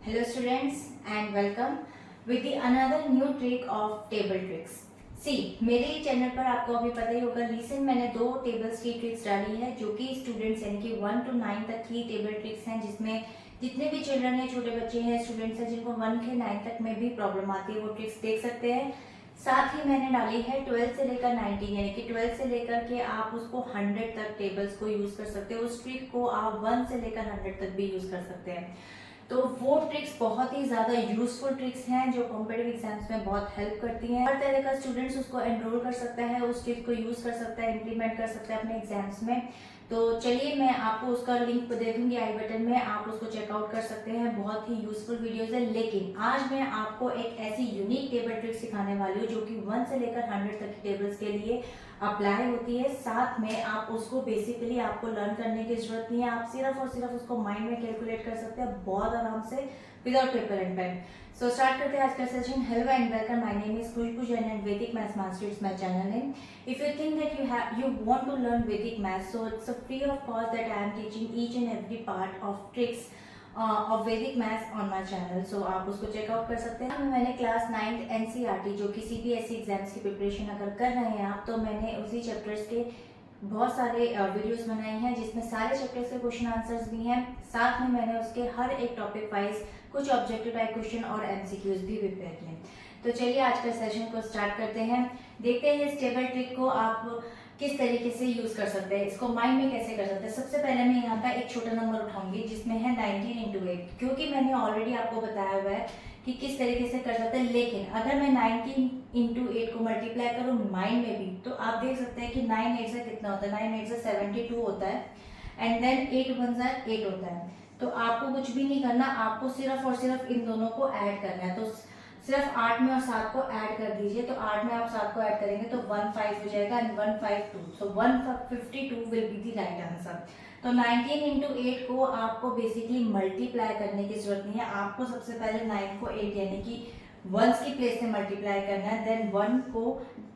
Hello students and welcome with the another new trick of table tricks. मेरे channel पर आपको अभी पता ही होगा रिसेंट मैंने 2 टेबल्स की ट्रिक्स डाली है जो कि स्टूडेंट्स यानी कि 1 to 9 तक की टेबल ट्रिक्स हैं, जिसमें जितने भी चिल्ड्रन हैं, छोटे बच्चे हैं, स्टूडेंट्स हैं जिनको 1 से 9 तक में भी प्रॉब्लम आती है वो ट्रिक्स देख सकते हैं। साथ ही मैंने डाली है 12 से लेकर 19 यानी कि 12 से लेकर के आप उसको 100 तक टेबल्स को यूज कर सकते हो। उस ट्रिक को आप 1 से लेकर 100 तक भी यूज कर सकते हैं। तो वो ट्रिक्स बहुत ही ज़्यादा यूजफुल ट्रिक्स हैं जो कॉम्पिटिटिव एग्जाम्स में बहुत हेल्प करती हैं। हर तरह का स्टूडेंट्स उसको एनरोल कर सकता है, उस ट्रिक को यूज़ कर सकता है, इम्प्लीमेंट कर सकता है अपने एग्जाम्स में। तो चलिए मैं आपको उसका लिंक दे दूंगी आई बटन में, आप उसको चेकआउट कर सकते हैं। बहुत ही यूजफुल वीडियोस है। लेकिन आज मैं आपको एक ऐसी यूनिक टेबल ट्रिक सिखाने वाली हूँ जो कि 1 से लेकर 100 तक की टेबल्स के लिए अप्लाई होती है। साथ में आप उसको बेसिकली आपको लर्न करने की जरूरत नहीं है, आप सिर्फ और सिर्फ उसको माइंड में कैलकुलेट कर सकते हैं बहुत आराम से without paper and pen. So start करते हैं आज का session. Hello and welcome, my name is Khushboo Jain and Vedic maths master is my channel name. If you think that you want to learn Vedic maths, so it's a free of cost that I am teaching each and every part of tricks of Vedic maths on my channel. So आप उसको checkout कर सकते हैं। मैंने class 9th NCERT जो कि CBSE exams की preparation अगर कर रहे हैं आप, तो मैंने उसी चैप्टर्स के बहुत सारे वीडियोस बनाए हैं जिसमें सारे चैप्टर्स के क्वेश्चन आंसर्स भी हैं। साथ में मैंने उसके हर एक टॉपिक वाइज कुछ ऑब्जेक्टिव टाइप क्वेश्चन और MCQs भी प्रिपेयर किए। तो चलिए आज का सेशन को स्टार्ट करते हैं। देखते हैं इस टेबल ट्रिक को आप किस तरीके से यूज कर सकते हैं, इसको माइंड में कैसे कर सकते हैं। सबसे पहले मैं यहाँ का एक छोटा नंबर उठाऊंगी जिसमें है 19 into 8, क्योंकि मैंने ऑलरेडी आपको बताया हुआ है कि किस तरीके से कर सकते हैं। लेकिन अगर मैं 19 into 8 को मल्टीप्लाई करूँ माइंड में भी, तो आप देख सकते हैं कि 9 8 से कितना होता है, 9 8 से 72 होता है एंड देन 8 1 से 8 होता है। तो आपको कुछ भी नहीं करना, आपको सिर्फ और सिर्फ इन दोनों को ऐड करना है। तो सिर्फ 8 में और 7 को ऐड कर दीजिए। तो 8 में आप 7 को ऐड करेंगे तो 15 हो जाएगा and 152, so 152 will be the right answer. तो 19 into 8 को आपको बेसिकली मल्टीप्लाई करने की जरूरत नहीं है। आपको सबसे पहले 9 को 8 यानी कि 1s की प्लेस से मल्टीप्लाई करना है, देन 1 को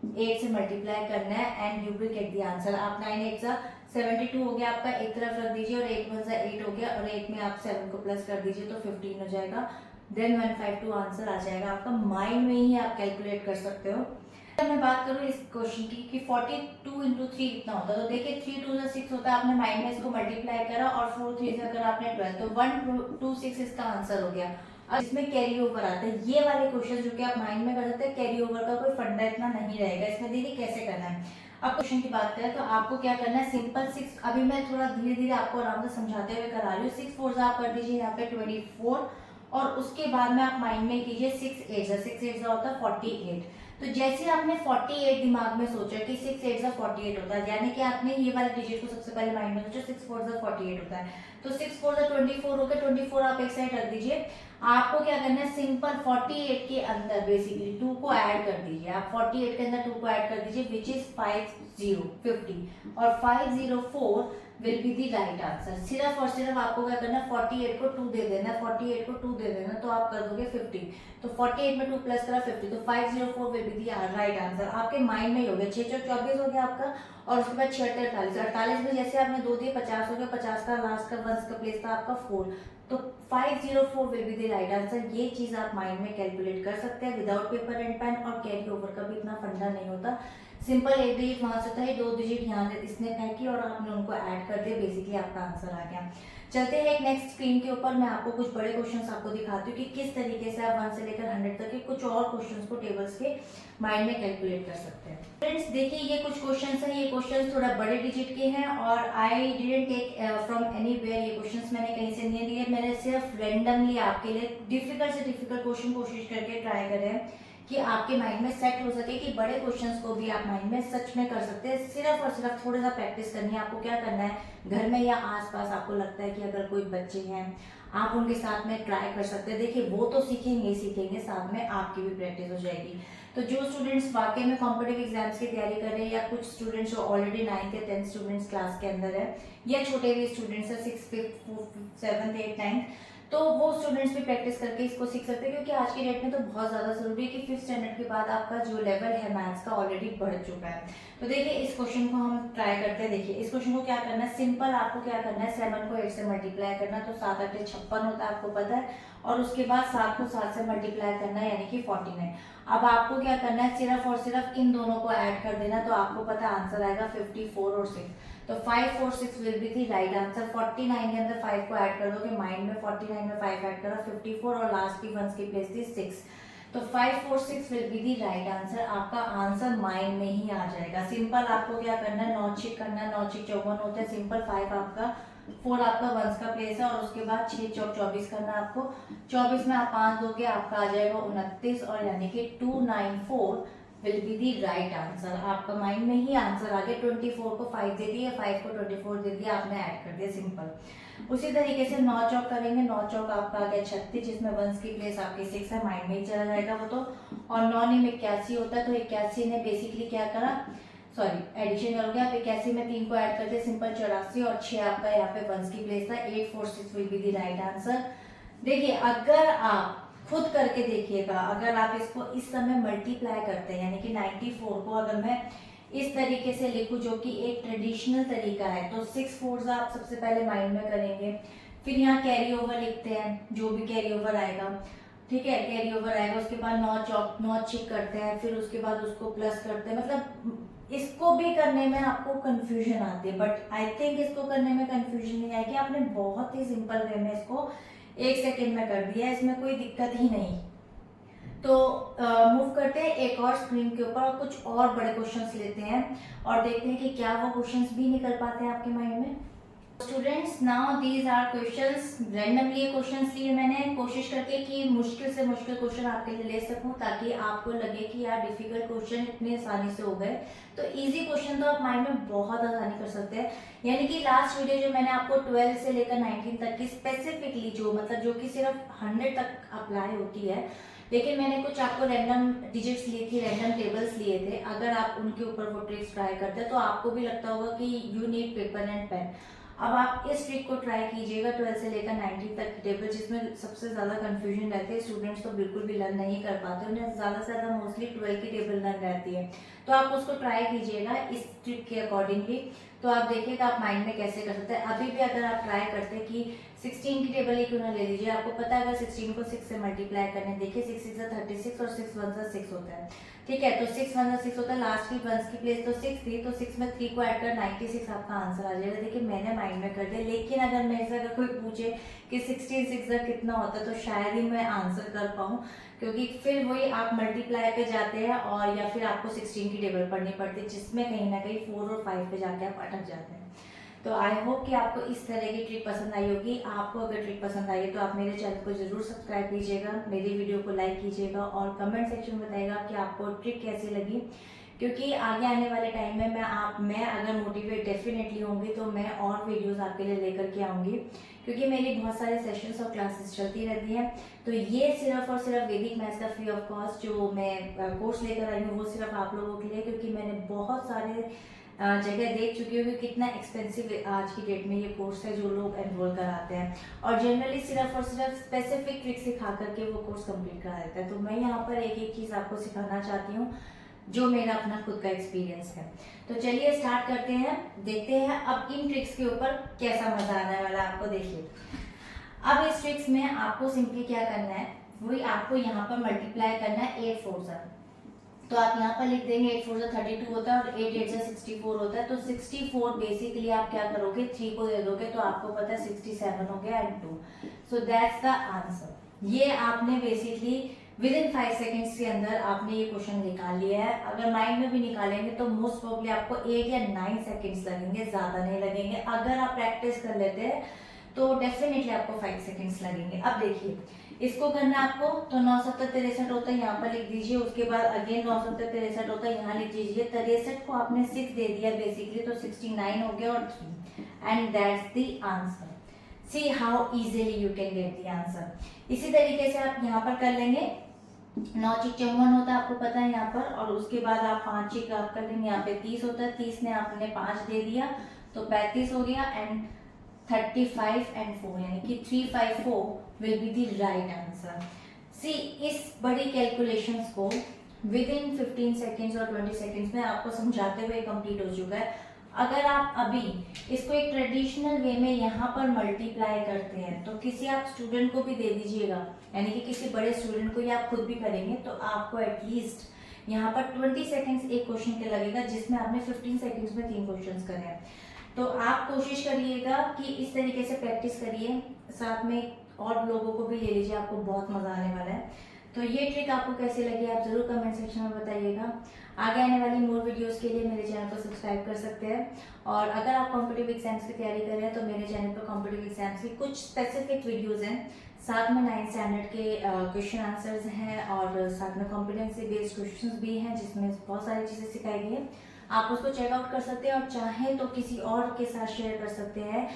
8 से मल्टीप्लाई करना है and you will get the answer. आप 9 8 सा 72 हो गया आपका, एक तरफ रख दीजिए, और 8 1 सा 8 हो गया, और 8 में आप 7 को प्लस कर दीजिए तो 15 हो जाएगा, देन 152 आंसर आ जाएगा आपका। माइंड में ही आप कैलकुलेट कर सकते हो। अगर मैं बात करूँ इस क्वेश्चन की कि 42 into 3 कितना होता है, तो देखिए 3 2 से 6 होता है। आपने माइंड में इसको मल्टीप्लाई करा और 4 3 से अगर आपने 12, तो 126 इसका आंसर हो गया। अब इसमें कैरी ओवर आता है। ये वाले क्वेश्चन जो कि आप माइंड में कर सकते हैं, कैरी ओवर का कोई फंडा इतना नहीं रहेगा इसमें। देखिए कैसे करना है। अब क्वेश्चन की बात करें तो आपको क्या करना है, सिंपल 6, अभी मैं थोड़ा धीरे धीरे आपको आराम से समझाते हुए करा रही हूँ। 6 4 आप कर दीजिए यहाँ पे 24, और उसके बाद में आप माइंड में कीजिए 6 8 होता है 48। तो जैसे आपने 48 दिमाग में सोचा कि 6 8 48 होता है, यानी कि आपने ये वाले डिजिट को सबसे पहले माइंड में सोचा 6 4 48 होता है, तो 6 4 24 हो गया। 24 आप एक साइड रख दीजिए। आपको क्या करना है, सिंपल 48 के अंदर बेसिकली 2 को ऐड कर दीजिए। आप 48 के अंदर 2 को ऐड कर दीजिए विच इज 50 और 504 will be the right answer. सिर्फ और सिर्फ आपको क्या करना है, 48 को 2 दे देना, 48 को 2 दे देना, तो आप कर दोगे 50। तो 48 में 2 प्लस करा 50, तो 504 will be the right answer. आपके माइंड में ही हो गया। 6 4 24 हो गया आपका, और उसके बाद 6 48 48 में जैसे आपने 2 दिए 50 हो गया। 50 का लास्ट का 1 का प्लेस था आपका 4, तो 504 will be the right answer. ये चीज आप माइंड में कैलकुलेट कर सकते हैं विदाउट पेपर एंड पेन, और कैरी ओवर का भी इतना फंडा नहीं होता। सिंपल एक डिजिट वहां से होता है, 2 डिजिट यहाँ इसने फेंकी और आपने उनको ऐड कर दिया, बेसिकली आपका आंसर आ गया। चलते हैं एक नेक्स्ट स्क्रीन के ऊपर। मैं आपको कुछ बड़े क्वेश्चंस आपको दिखाती हूँ कि किस तरीके से आप 1 से लेकर 100 तक के कुछ और क्वेश्चंस को टेबल्स के माइंड में कैलकुलेट कर सकते हैं। फ्रेंड्स देखिए ये कुछ क्वेश्चंस हैं। ये क्वेश्चंस थोड़ा बड़े डिजिट के हैं और I didn't take from anywhere. ये क्वेश्चंस मैंने कहीं से नहीं लिए, मैंने सिर्फ रेंडमली आपके लिए डिफिकल्ट से डिफिकल्ट क्वेश्चन कोशिश करके ट्राई करे हैं कि आपके माइंड में सेट हो सके कि बड़े क्वेश्चंस को भी आप माइंड में सच में कर सकते हैं। सिर्फ और सिर्फ थोड़ा सा प्रैक्टिस करनी है। आपको क्या करना है, घर में या आसपास आपको लगता है कि अगर कोई बच्चे हैं आप उनके साथ में ट्राई कर सकते हैं। देखिए वो तो सीखेंगे ही सीखेंगे, साथ में आपकी भी प्रैक्टिस हो जाएगी। तो जो स्टूडेंट्स वाकई में कॉम्पिटिटिव एग्जाम्स की तैयारी कर रहे हैं, या कुछ स्टूडेंट्स जो ऑलरेडी 9th या 10th स्टूडेंट्स क्लास के अंदर है, या छोटे भी स्टूडेंट्स है 6th 5th 4th 7th 8th 9th, तो वो स्टूडेंट्स भी प्रैक्टिस करके इसको सीख सकते हैं, क्योंकि आज की डेट में तो बहुत ज़्यादा ज़रूरी है कि 5th स्टैंडर्ड के बाद आपका जो लेवल है मैथ्स का ऑलरेडी बढ़ चुका है। तो देखिए इस क्वेश्चन को हम ट्राई करते हैं। देखिए इस क्वेश्चन को क्या करना है, सिंपल आपको क्या करना है, 7 को 8 से मल्टीप्लाई करना, तो 7 8 56 होता है, आपको पता है, और उसके बाद 7 को 7 से मल्टीप्लाई करना है, यानी कि 49। अब आपको क्या करना है, सिर्फ और सिर्फ इन दोनों को ऐड कर देना, तो आपको पता है आंसर आएगा 54 और 6। तो 5 4 6 will be the right answer. 49 के अंदर 5 को ऐड कर दोगे, माइंड में 49 में 5 ऐड करा, 54, और लास्ट की वंस की प्लेस थी 6। तो 5 4 6 will be the right answer. आपका आंसर माइंड में ही आ जाएगा। सिंपल आपको क्या करना है, 9 6 करना है, 9 6 54 होता है, सिंपल 5 आपका, 4 आपका वंस का प्लेस है, और उसके बाद 6 चौक 24 करना है आपको। 24 में आप 5 दोगे, आपका आ जाएगा 29, और यानी कि 294 will be the right answer. आपका माइंड में ही आंसर आ गया। 24 को 5 दे दिया, 5 को 24 दे दिया, आपने ऐड कर दिया, सिंपल। उसी तरीके से 9 चौक करेंगे, 9 चौक आपका आ गया 36, जिसमें वंस की प्लेस आपकी 6 है, माइंड में ही चला जाएगा वो तो। और 9 में 81 होता है, तो 81 ने बेसिकली क्या करा, सॉरी एडिशन करोगे आप, 81 में 3 को ऐड कर दिया, सिंपल 84, और 6 आपका यहाँ पे वंस की प्लेस था। 8 4 6 will be the right answer. देखिए अगर आप खुद करके देखिएगा, अगर आप इसको इस समय मल्टीप्लाई करते हैं, यानी कि 94 को अगर मैं इस तरीके से लिखूं जो कि एक ट्रेडिशनल तरीका है, तो 6 4 आप सबसे पहले माइंड में करेंगे, फिर यहाँ कैरी ओवर लिखते हैं, जो भी कैरी ओवर आएगा, ठीक है, कैरी ओवर आएगा, उसके बाद 9 चौक 9 6 करते हैं, फिर उसके बाद उसको प्लस करते हैं। मतलब इसको भी करने में आपको कंफ्यूजन आती है, बट आई थिंक इसको करने में कंफ्यूजन नहीं आएगी। आपने बहुत ही सिंपल वे में इसको 1 सेकेंड में कर दिया, इसमें कोई दिक्कत ही नहीं। तो मूव करते हैं एक और स्क्रीन के ऊपर, और कुछ और बड़े क्वेश्चंस लेते हैं और देखते हैं कि क्या वो क्वेश्चंस भी निकल पाते हैं आपके माइंड में। Students now these are questions, randomly questions लिए मैंने, कोशिश करके कि मुश्किल से मुश्किल क्वेश्चन आपके लिए ले सकूं, ताकि आपको लगे कि यार डिफिकल्ट क्वेश्चन इतने आसानी से हो गए, तो इजी क्वेश्चन तो आप माइंड में बहुत आसानी कर सकते हैं। यानी कि लास्ट वीडियो जो मैंने आपको 12 से लेकर 19 तक की स्पेसिफिकली जो मतलब जो कि सिर्फ 100 तक अप्लाई होती है, लेकिन मैंने कुछ आपको रैंडम डिजिट्स लिए थी, रैंडम टेबल्स लिए थे, अगर आप उनके ऊपर वो ट्रिक्स ट्राई करते हैं तो आपको भी लगता होगा कि you need paper and pen. अब आप इस ट्रिक को ट्राई कीजिएगा 12 से लेकर 19 तक की टेबल, जिसमें सबसे ज्यादा कंफ्यूजन रहती है, स्टूडेंट्स तो बिल्कुल भी लर्न नहीं कर पाते, उन्हें ज्यादा से ज्यादा मोस्टली 12 की टेबल लर्न रहती है। तो आप उसको ट्राई कीजिएगा इस ट्रिक के अकॉर्डिंगली, तो आप देखिएगा आप माइंड में कैसे कर सकते हैं। अभी भी अगर आप ट्राई करते हैं कि 16 की टेबल ही क्यों ना ले लीजिए, आपको पता है अगर 16 को 6 से मल्टीप्लाई करने, देखिए 6 6 36 और 6 1 6 होता है, ठीक है, तो 6 1 6 होता है, लास्ट की वंस की प्लेस तो 6 थी, तो 6 में 3 को ऐड कर 96 आपका आंसर आ जाएगा। देखिए मैंने माइंड में कर दिया, लेकिन अगर मेरे से अगर कोई पूछे कि 16 6 कितना होता है, तो शायद ही मैं आंसर कर पाऊँ, क्योंकि फिर वही आप मल्टीप्लाई पे जाते हैं, और या फिर आपको 16 की टेबल पढ़नी पड़ती है, जिसमें कहीं ना कहीं 4 और 5 पे जाके आप अटक जाते हैं। तो आई होप कि आपको इस तरह की ट्रिक पसंद आई होगी। आपको अगर ट्रिक पसंद आई है तो आप मेरे चैनल को जरूर सब्सक्राइब कीजिएगा, मेरी वीडियो को लाइक कीजिएगा, और कमेंट सेक्शन में बताइएगा कि आपको ट्रिक कैसी लगी, क्योंकि आगे आने वाले टाइम में मैं अगर मोटिवेट डेफिनेटली होंगी तो मैं और वीडियोस आपके लिए लेकर के आऊँगी, क्योंकि मेरी बहुत सारे सेशंस और क्लासेस चलती रहती हैं। तो ये सिर्फ और सिर्फ वैदिक मैथ्स का फ्री ऑफ कॉस्ट जो मैं कोर्स लेकर आई हूँ, वो सिर्फ आप लोगों के लिए, क्योंकि मैंने बहुत सारे जगह देख चुकी हूँ कि कितना एक्सपेंसिव आज की डेट में ये कोर्स है जो लोग एनरोल कराते हैं, और जनरली सिर्फ और सिर्फ स्पेसिफिक ट्रिक सिखा करके वो कोर्स कंप्लीट करा देता है। तो मैं यहाँ पर एक एक चीज़ आपको सिखाना चाहती हूँ जो मेरा अपना खुद का एक्सपीरियंस है। तो चलिए स्टार्ट करते हैं, देखते हैं अब इन ट्रिक्स के ऊपर कैसा मजा आने वाला है आपको। देखिए अब इस ट्रिक्स में आपको सिंपली क्या करना है, वही आपको यहाँ पर मल्टीप्लाई करना है 8 4 से, तो आप यहाँ पर लिख देंगे 8 4 से 32 होता है, और 8 8 से 64 होता है, तो 64 बेसिकली आप क्या करोगे, 3 को दे दोगे, तो आपको पता है 67 हो गया and 2, so that's the answer. ये आपने बेसिकली विद इन 5 सेकेंड्स के अंदर आपने ये क्वेश्चन निकाल लिया है। अगर माइंड में भी निकालेंगे तो मोस्ट प्रोबेबली आपको 8 या 9 सेकेंड्स लगेंगे, ज्यादा नहीं लगेंगे। अगर आप प्रैक्टिस कर लेते हैं तो डेफिनेटली आपको 5 सेकेंड्स लगेंगे। अब देखिए इसको करना है आपको, तो 9 7 63 होता है, यहाँ पर लिख दीजिए, उसके बाद अगेन 9 7 63 होता है, यहाँ लिख दीजिए, 63 को आपने 6 दे दिया बेसिकली, तो 69 हो गया और 3, and that's the answer. See how easily you can get the answer. इसी तरीके से आप यहाँ पर कर लेंगे, 9 6 54 होता है, आपको पता है यहाँ पर, और उसके बाद आप 5 6 आप कर लेंगे, यहाँ पे 30 होता है, 30 ने आपने 5 दे दिया तो 35 हो गया, एंड 35 and 4 यानी कि 354 will be the right answer. See इस बड़ी कैलकुलेशंस को विद इन 15 सेकेंड्स और 20 सेकेंड्स में आपको समझाते हुए कंप्लीट हो चुका है। अगर आप अभी इसको एक ट्रेडिशनल वे में यहाँ पर मल्टीप्लाई करते हैं तो किसी आप स्टूडेंट को भी दे दीजिएगा, यानी कि किसी बड़े स्टूडेंट को, या आप खुद भी करेंगे तो आपको एटलीस्ट यहाँ पर 20 सेकेंड्स एक क्वेश्चन के लगेगा, जिसमें आपने 15 सेकेंड्स में 3 क्वेश्चंस करे हैं। तो आप कोशिश करिएगा कि इस तरीके से प्रैक्टिस करिए, साथ में और लोगों को भी ले लीजिए, आपको बहुत मजा आने वाला है। तो ये ट्रिक आपको कैसी लगी आप जरूर कमेंट सेक्शन में बताइएगा। आगे आने वाली मोर वीडियोस के लिए मेरे चैनल को सब्सक्राइब कर सकते हैं, और अगर आप कॉम्पिटिटिव एग्जाम्स की तैयारी कर रहे हैं तो मेरे चैनल पर कॉम्पिटिटिव एग्जाम्स की कुछ स्पेसिफिक वीडियोस हैं, साथ में 9th स्टैंडर्ड के क्वेश्चन आंसर्स हैं, और साथ में कॉम्पिटेंसी बेस्ड क्वेश्चंस भी हैं जिसमें बहुत सारी चीज़ें सिखाई गई हैं। आप उसको चेकआउट कर सकते हैं, और चाहें तो किसी और के साथ शेयर कर सकते हैं।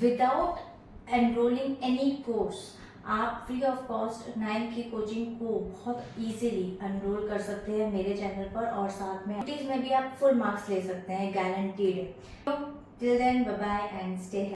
विदाउट एनरोलिंग एनी कोर्स आप फ्री ऑफ कॉस्ट 9th की कोचिंग को बहुत इजीली एनरोल कर सकते हैं मेरे चैनल पर, और साथ में में भी आप फुल मार्क्स ले सकते हैं, guaranteed. Till then bye bye and stay